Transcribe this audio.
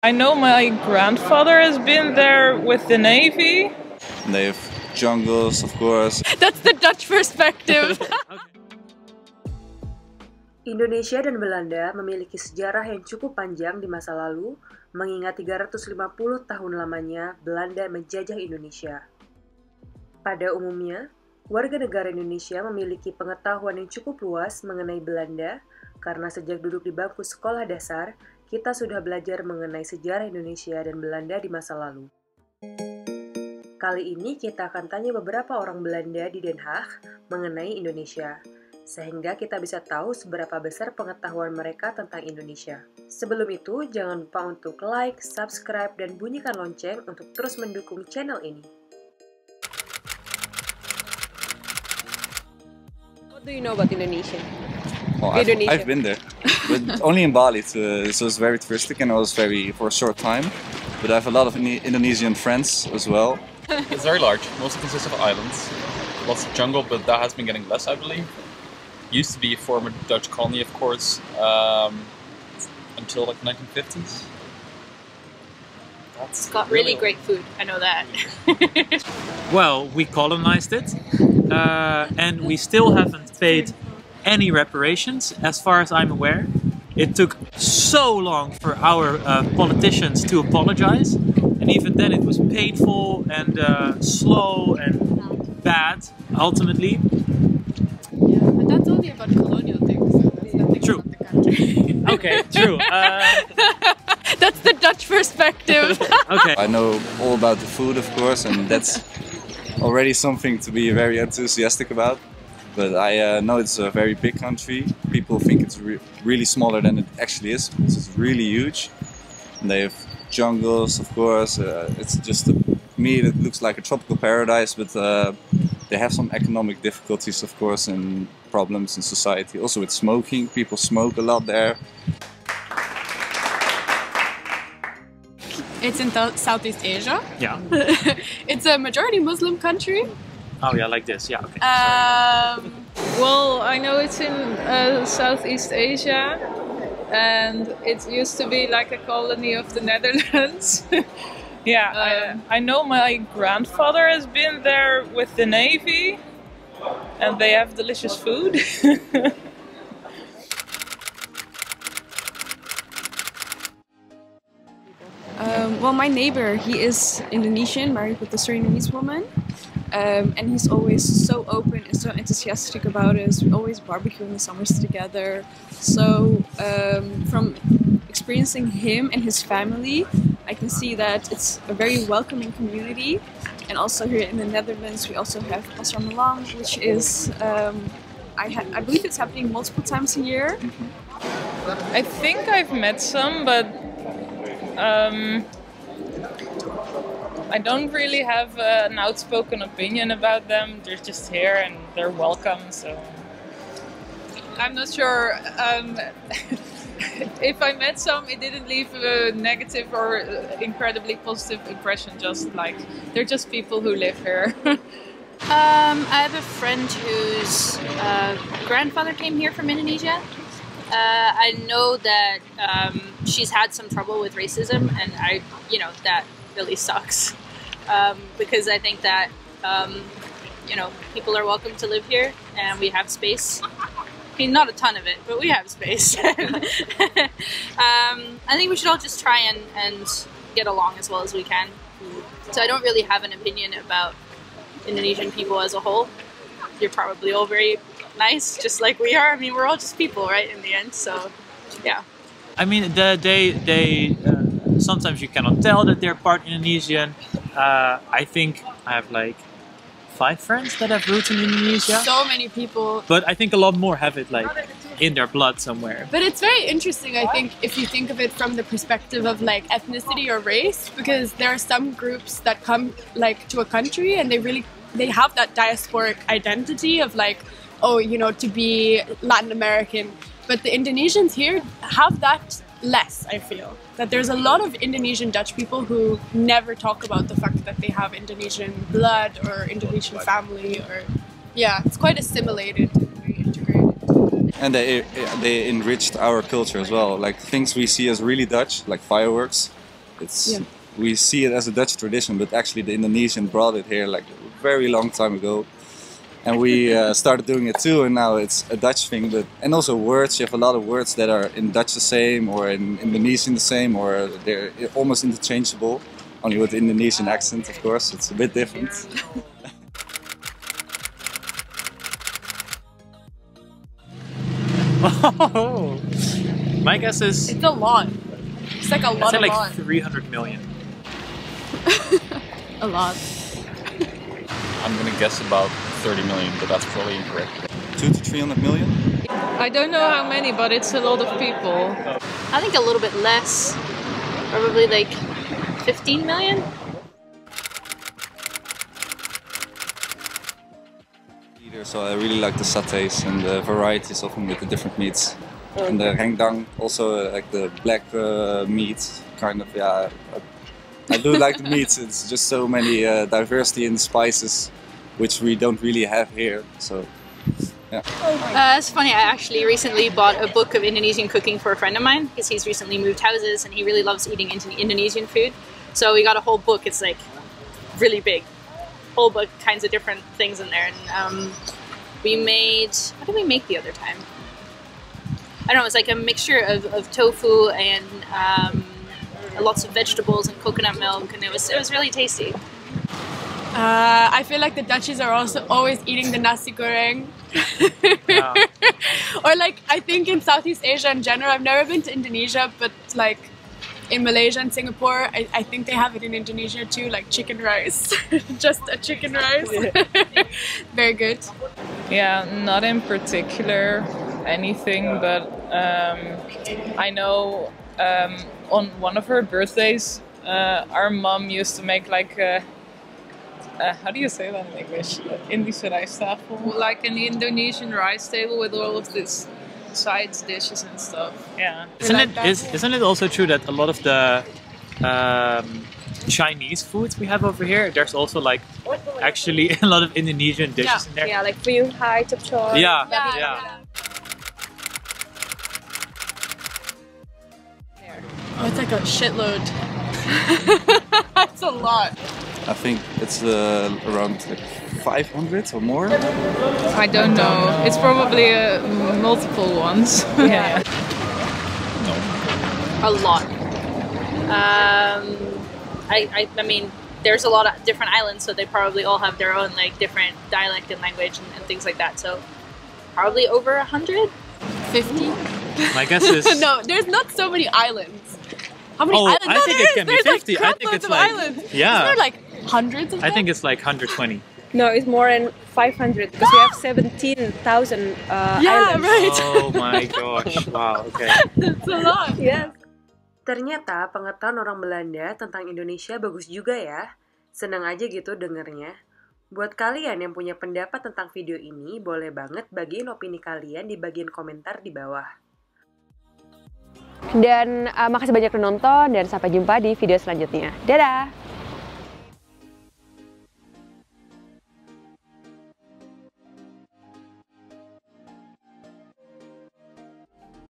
I know my grandfather has been there with the Navy. They have jungles, of course. That's the Dutch perspective. Indonesia dan Belanda memiliki sejarah yang cukup panjang di masa lalu, mengingat 350 tahun lamanya Belanda menjajah Indonesia. Pada umumnya, warga negara Indonesia memiliki pengetahuan yang cukup luas mengenai Belanda, karena sejak duduk di bangku sekolah dasar, kita sudah belajar mengenai sejarah Indonesia dan Belanda di masa lalu. Kali ini kita akan tanya beberapa orang Belanda di Den Haag mengenai Indonesia, sehingga kita bisa tahu seberapa besar pengetahuan mereka tentang Indonesia. Sebelum itu, jangan lupa untuk like, subscribe, dan bunyikan lonceng untuk terus mendukung channel ini. What do you know about Indonesia? Well, Indonesia. I've been there, but only in Bali, so it was very touristic and I was for a short time. But I have a lot of Indonesian friends as well. It's very large, mostly consists of islands, lots of jungle, but that has been getting less, I believe. Used to be a former Dutch colony, of course, until like the 1950s. It's got really great food, I know that. Well, we colonized it, and we still haven't paid any reparations, as far as I'm aware. It took so long for our politicians to apologize, and even then it was painful and slow and bad, ultimately. Yeah, but that's only about colonial things, so that's nothing True. about the country. Okay, true. That's the Dutch perspective. Okay. I know all about the food, of course, and that's already something to be very enthusiastic about. But I know it's a very big country. People think it's really smaller than it actually is, because it's really huge. And they have jungles, of course. It's just, to me, it looks like a tropical paradise, but they have some economic difficulties, of course, and problems in society. Also with smoking, people smoke a lot there. It's in Southeast Asia. Yeah. It's a majority Muslim country. Oh yeah, like this. Yeah. Okay. Well, I know it's in Southeast Asia, and it used to be like a colony of the Netherlands. Yeah, I know my grandfather has been there with the Navy, and they have delicious food. Well, my neighbor, he is Indonesian, married with a Surinamese woman. And he's always so open and so enthusiastic about us. We always barbecue in the summers together. So from experiencing him and his family, I can see that it's a very welcoming community. And also here in the Netherlands, we also have Pasar Malam, which is, I believe it's happening multiple times a year. I think I've met some, but I don't really have an outspoken opinion about them. They're just here and they're welcome, so I'm not sure if I met some, it didn't leave a negative or incredibly positive impression, just like they're just people who live here. I have a friend whose grandfather came here from Indonesia. I know that she's had some trouble with racism, and that really sucks, because I think that people are welcome to live here and we have space. I mean, not a ton of it, but we have space. I think we should all just try and get along as well as we can. So I don't really have an opinion about Indonesian people as a whole. You're probably all very nice, just like we are. I mean, we're all just people, right, in the end, so yeah. I mean, they sometimes you cannot tell that they're part Indonesian. I think I have like 5 friends that have roots in Indonesia. So many people. But I think a lot more have it like in their blood somewhere. But it's very interesting, I think, if you think of it from the perspective of like ethnicity or race, because there are some groups that come like to a country and they have that diasporic identity of like, oh, to be Latin American. But the Indonesians here have that less, I feel. That there's a lot of Indonesian Dutch people who never talk about the fact that they have Indonesian blood or Indonesian family, or yeah, it's quite assimilated and very integrated. And they enriched our culture as well. Like things we see as really Dutch, like fireworks, We see it as a Dutch tradition, but actually the Indonesian brought it here like a very long time ago. And we started doing it too, and now it's a Dutch thing. And also words, you have a lot of words that are in Dutch the same, or in Indonesian the same, or they're almost interchangeable, only with the Indonesian accent, of course. It's a bit different. Oh, my guess is It's a lot. It's like a lot. I'd say like 300 million. A lot. I'm gonna guess about 30 million, but that's probably incorrect. 200 to 300 million? I don't know how many, but it's a lot of people. I think a little bit less. Probably like 15 million. So I really like the satay and the varieties of them with the different meats. And the rendang, also like the black meat, kind of, yeah. I do like the meats, it's just so many diversity in spices, which we don't really have here, so yeah. It's funny, I actually recently bought a book of Indonesian cooking for a friend of mine, because he's recently moved houses and he really loves eating Indonesian food. So we got a whole book, it's like really big. Whole book, kinds of different things in there. And we made, what did we make the other time? I don't know, it was like a mixture of tofu and lots of vegetables and coconut milk, and it was really tasty. I feel like the Dutchies are also always eating the nasi goreng. Yeah. Or like, I think in Southeast Asia in general, I've never been to Indonesia, but like in Malaysia and Singapore, I think they have it in Indonesia too, like chicken rice. Just a chicken rice. Very good. Yeah, not in particular anything, but I know on one of her birthdays, our mom used to make like how do you say that in English? Indische rijsttafel. Like an Indonesian rice table with all of this sides, dishes and stuff. Yeah. Isn't it also true that a lot of the Chinese foods we have over here, there's also like actually a lot of Indonesian dishes in there? Yeah, like Fuyung Hai, chop choy. Yeah. It's like a shitload. That's a lot. I think it's around like 500 or more. I don't know. It's probably multiple ones. Yeah. A lot. I mean, there's a lot of different islands, so they probably all have their own like different dialect and language and things like that. So probably over 100. 50? My guess is No, there's not so many islands. How many islands? I think it can be 50. Like I think it's of like islands. yeah. Is there like hundreds of them? I think it's like 120. No, it's more than 500 because we have 17,000 Yeah, islands. right. Oh my gosh! Wow. Okay. That's a lot. Yes. Ternyata pengetahuan orang Belanda tentang Indonesia bagus juga ya. Senang aja gitu dengernya. Buat kalian yang punya pendapat tentang video ini, boleh banget bagiin opini kalian di bagian komentar di bawah. Dan makasih banyak udah nonton dan sampai jumpa di video selanjutnya. Dadah!